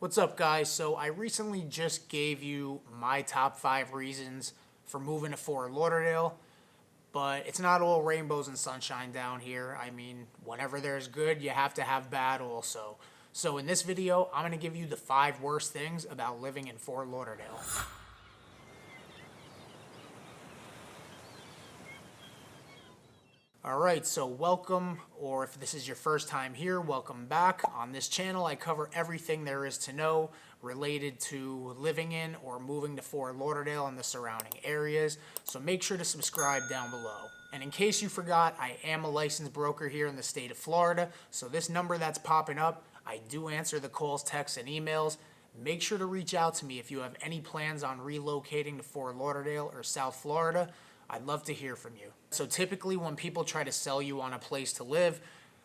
What's up, guys? So I recently just gave you my top 5 reasons for moving to Fort Lauderdale, but it's not all rainbows and sunshine down here. I mean, whenever there's good, you have to have bad also. So in this video, I'm going to give you the 5 worst things about living in Fort Lauderdale. Alright, so welcome, or if this is your first time here, welcome back. On this channel, I cover everything there is to know related to living in or moving to Fort Lauderdale and the surrounding areas, so make sure to subscribe down below. And in case you forgot, I am a licensed broker here in the state of Florida, so this number that's popping up, I do answer the calls, texts, and emails. Make sure to reach out to me if you have any plans on relocating to Fort Lauderdale or South Florida. I'd love to hear from you. So typically when people try to sell you on a place to live,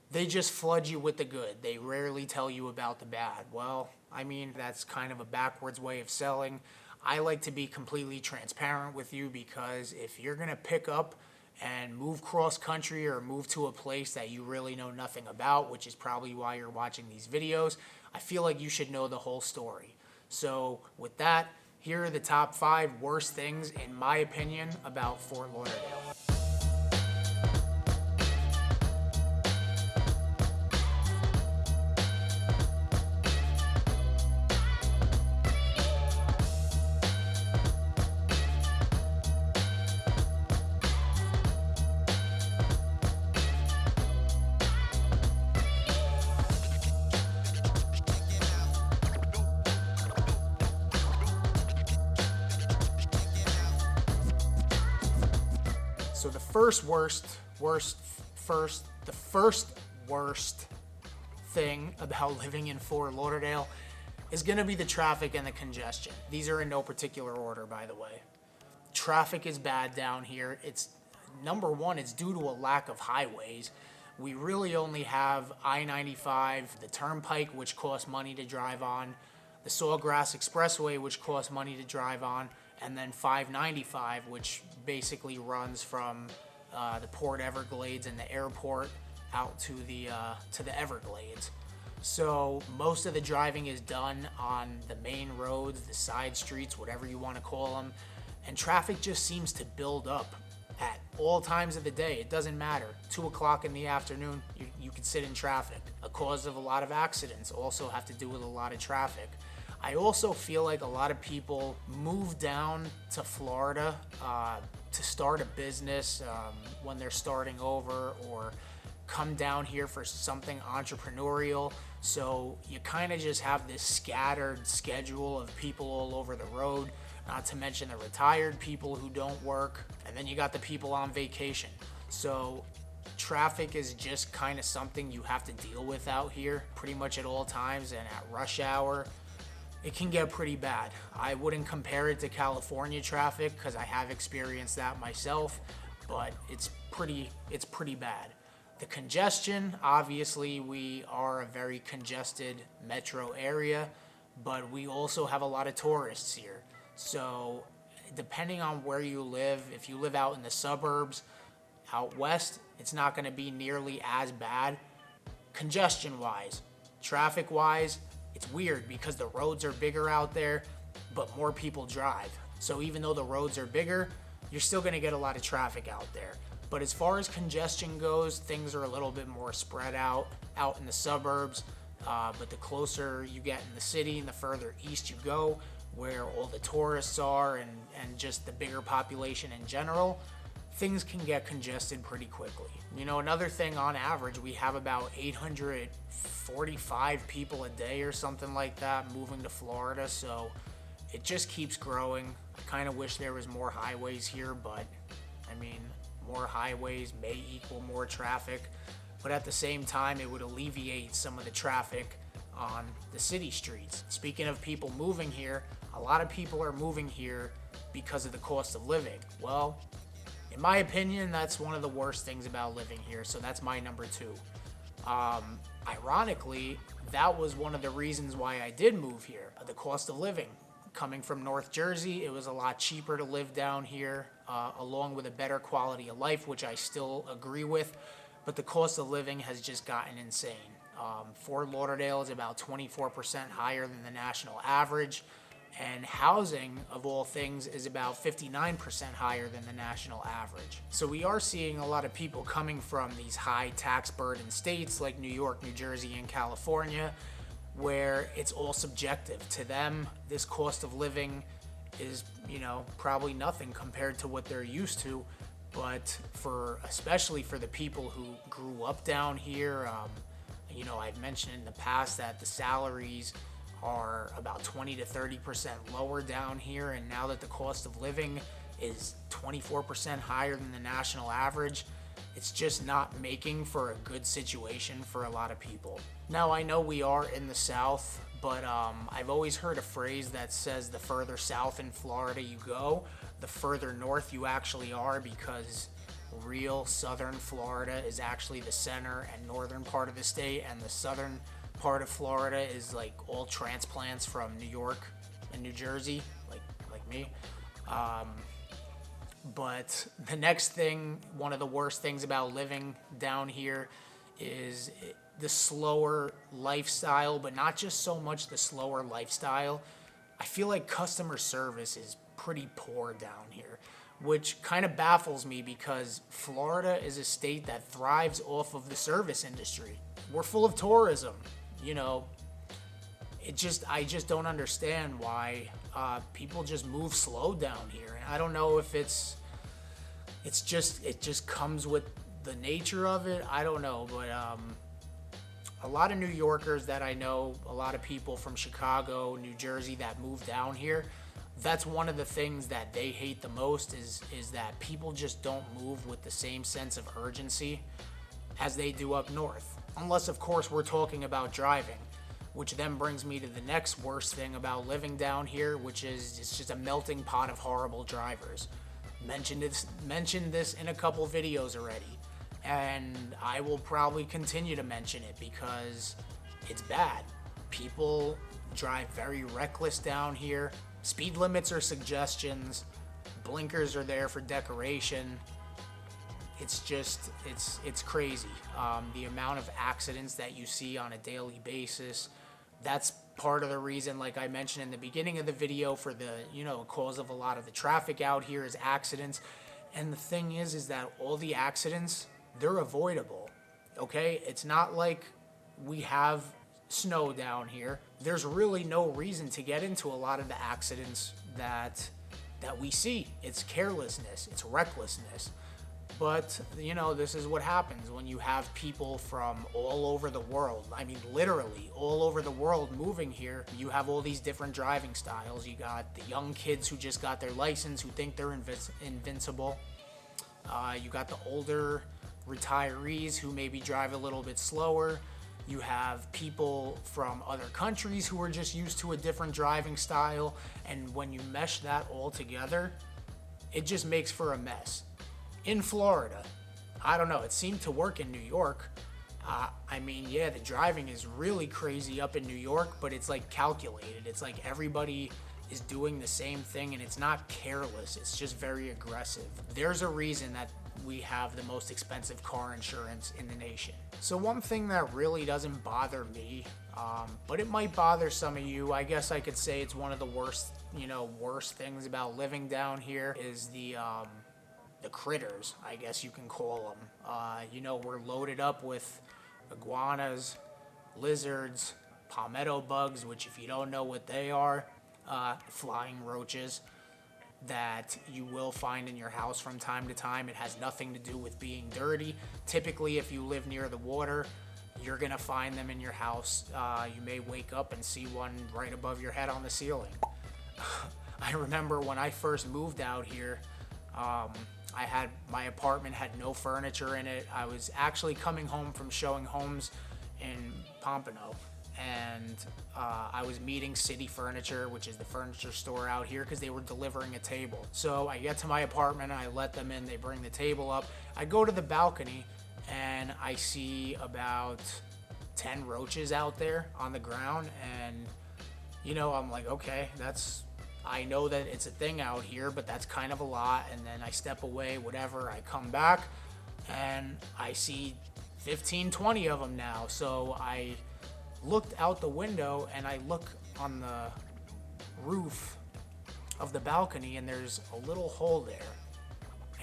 they just flood you with the good. They rarely tell you about the bad. Well, I mean, that's kind of a backwards way of selling. I like to be completely transparent with you because if you're gonna pick up and move cross country or move to a place that you really know nothing about, which is probably why you're watching these videos, I feel like you should know the whole story. So with that, here are the top 5 worst things, in my opinion, about Fort Lauderdale. So the first worst thing about living in Fort Lauderdale is going to be the traffic and the congestion. These are in no particular order, by the way. Traffic is bad down here. It's number one, it's due to a lack of highways. We really only have I-95, the Turnpike, which costs money to drive on, the Sawgrass Expressway, which costs money to drive on, and then 595, which basically runs from the Port Everglades and the airport out to the Everglades. So most of the driving is done on the main roads, the side streets, whatever you want to call them, and traffic just seems to build up at all times of the day. It doesn't matter. 2 o'clock in the afternoon, you can sit in traffic. A cause of a lot of accidents also have to do with a lot of traffic. I also feel like a lot of people move down to Florida to start a business when they're starting over, or come down here for something entrepreneurial. So you kind of just have this scattered schedule of people all over the road, not to mention the retired people who don't work, and then you got the people on vacation. So traffic is just kind of something you have to deal with out here pretty much at all times, and at rush hour it can get pretty bad. I wouldn't compare it to California traffic because I have experienced that myself, but it's pretty bad. The congestion, obviously we are a very congested metro area, but we also have a lot of tourists here. So depending on where you live, if you live out in the suburbs, out west, it's not going to be nearly as bad congestion wise. Traffic wise, it's weird because the roads are bigger out there, but more people drive. So even though the roads are bigger, you're still going to get a lot of traffic out there. But as far as congestion goes, things are a little bit more spread out in the suburbs. But the closer you get in the city and the further east you go, where all the tourists are and just the bigger population in general, things can get congested pretty quickly. You know, another thing, on average, we have about 845 people a day or something like that moving to Florida, so it just keeps growing. I kind of wish there was more highways here, but I mean, more highways may equal more traffic, but at the same time, it would alleviate some of the traffic on the city streets. Speaking of people moving here, a lot of people are moving here because of the cost of living. Well, in my opinion, that's one of the worst things about living here, so that's my number 2. Ironically, that was one of the reasons why I did move here, the cost of living. Coming from North Jersey, it was a lot cheaper to live down here, along with a better quality of life, which I still agree with, but the cost of living has just gotten insane. Fort Lauderdale is about 24% higher than the national average, and housing, of all things, is about 59% higher than the national average. So we are seeing a lot of people coming from these high tax burden states like New York, New Jersey, and California, where it's all subjective. To them, this cost of living is, probably nothing compared to what they're used to. But especially for the people who grew up down here, I've mentioned in the past that the salaries are about 20 to 30% lower down here, and now that the cost of living is 24% higher than the national average, it's just not making for a good situation for a lot of people. Now, I know we are in the South, but I've always heard a phrase that says the further south in Florida you go, the further north you actually are, because real southern Florida is actually the center and northern part of the state, and the southern part of Florida is like all transplants from New York and New Jersey, like me. But the next thing, one of the worst things about living down here is the slower lifestyle, but not just so much the slower lifestyle. I feel like customer service is pretty poor down here, which kind of baffles me because Florida is a state that thrives off of the service industry. We're full of tourism, I just don't understand why people just move slow down here. And I don't know if it just comes with the nature of it. I don't know, but a lot of New Yorkers that I know, a lot of people from Chicago, New Jersey that move down here, that's one of the things that they hate the most is that people just don't move with the same sense of urgency as they do up north. Unless, of course, we're talking about driving, which then brings me to the next worst thing about living down here, which is it's just a melting pot of horrible drivers. Mentioned this in a couple videos already, and I will probably continue to mention it because it's bad. People drive very reckless down here. Speed limits are suggestions. Blinkers are there for decoration. It's crazy. The amount of accidents that you see on a daily basis, that's part of the reason, like I mentioned in the beginning of the video, for the, cause of a lot of the traffic out here is accidents. And the thing is that all the accidents, they're avoidable, okay? It's not like we have snow down here. There's really no reason to get into a lot of the accidents that we see. It's carelessness, it's recklessness. But, this is what happens when you have people from all over the world. I mean, literally all over the world moving here. You have all these different driving styles. You got the young kids who just got their license who think they're invincible. You got the older retirees who maybe drive a little bit slower. You have people from other countries who are just used to a different driving style. And when you mesh that all together, it just makes for a mess. In Florida, I don't know, it seemed to work in New York. The driving is really crazy up in New York, but it's like calculated. It's like everybody is doing the same thing, and it's not careless. It's just very aggressive. There's a reason that we have the most expensive car insurance in the nation. So one thing that really doesn't bother me, but it might bother some of you, I guess I could say it's one of the worst things about living down here is the critters, I guess you can call them. We're loaded up with iguanas, lizards, palmetto bugs, which if you don't know what they are, flying roaches that you will find in your house from time to time. It has nothing to do with being dirty. Typically, if you live near the water, you're gonna find them in your house. You may wake up and see one right above your head on the ceiling. I remember when I first moved out here, my apartment had no furniture in it. I was actually coming home from showing homes in Pompano, and I was meeting City Furniture, which is the furniture store out here, because they were delivering a table. So I get to my apartment, I let them in, they bring the table up. I go to the balcony, and I see about 10 roaches out there on the ground, and I'm like, okay, I know that it's a thing out here, but that's kind of a lot. And then I step away, whatever, I come back, and I see 15, 20 of them now. So I looked out the window and I look on the roof of the balcony and there's a little hole there.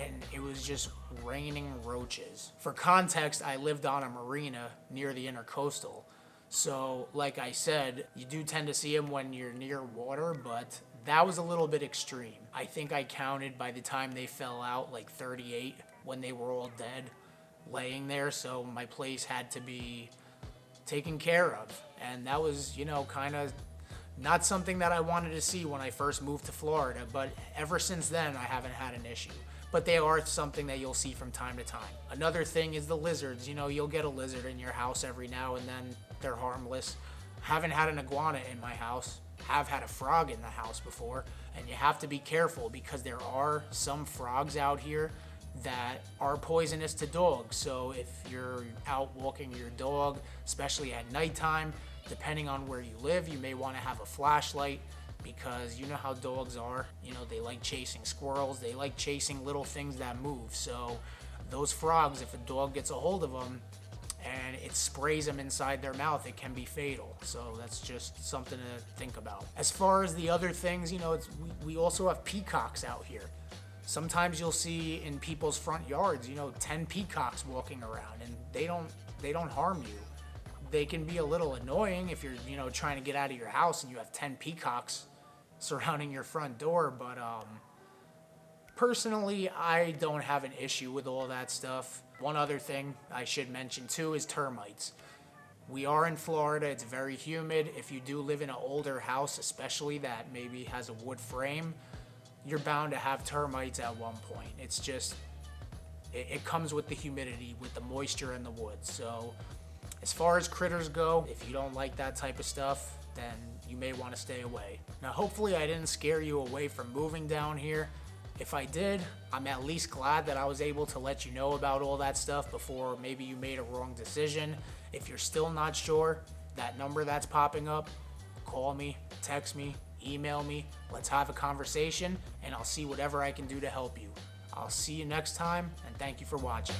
And it was just raining roaches. For context, I lived on a marina near the Intercoastal. So, like I said, you do tend to see them when you're near water, but that was a little bit extreme. I think I counted by the time they fell out like 38 when they were all dead laying there. So my place had to be taken care of. And that was, kind of not something that I wanted to see when I first moved to Florida. But ever since then, I haven't had an issue. But they are something that you'll see from time to time. Another thing is the lizards. You'll get a lizard in your house every now and then. They're harmless. Haven't had an iguana in my house. Have had a frog in the house before. And you have to be careful because there are some frogs out here that are poisonous to dogs. So if you're out walking your dog, especially at nighttime, depending on where you live, you may want to have a flashlight, because you know how dogs are. They like chasing squirrels. They like chasing little things that move. So those frogs, if a dog gets a hold of them and it sprays them inside their mouth, it can be fatal. So that's just something to think about. As far as the other things, we also have peacocks out here. Sometimes you'll see in people's front yards, 10 peacocks walking around, and they don't harm you. They can be a little annoying if you're, trying to get out of your house and you have 10 peacocks surrounding your front door, but personally, I don't have an issue with all that stuff. One other thing I should mention too is termites. We are in Florida, it's very humid. If you do live in an older house, especially that maybe has a wood frame, you're bound to have termites at one point. It's just, it comes with the humidity, with the moisture in the wood. So as far as critters go, if you don't like that type of stuff, then you may want to stay away. Now, hopefully I didn't scare you away from moving down here. If I did, I'm at least glad that I was able to let you know about all that stuff before maybe you made a wrong decision. If you're still not sure, that number that's popping up, call me, text me, email me. Let's have a conversation, and I'll see whatever I can do to help you. I'll see you next time, and thank you for watching.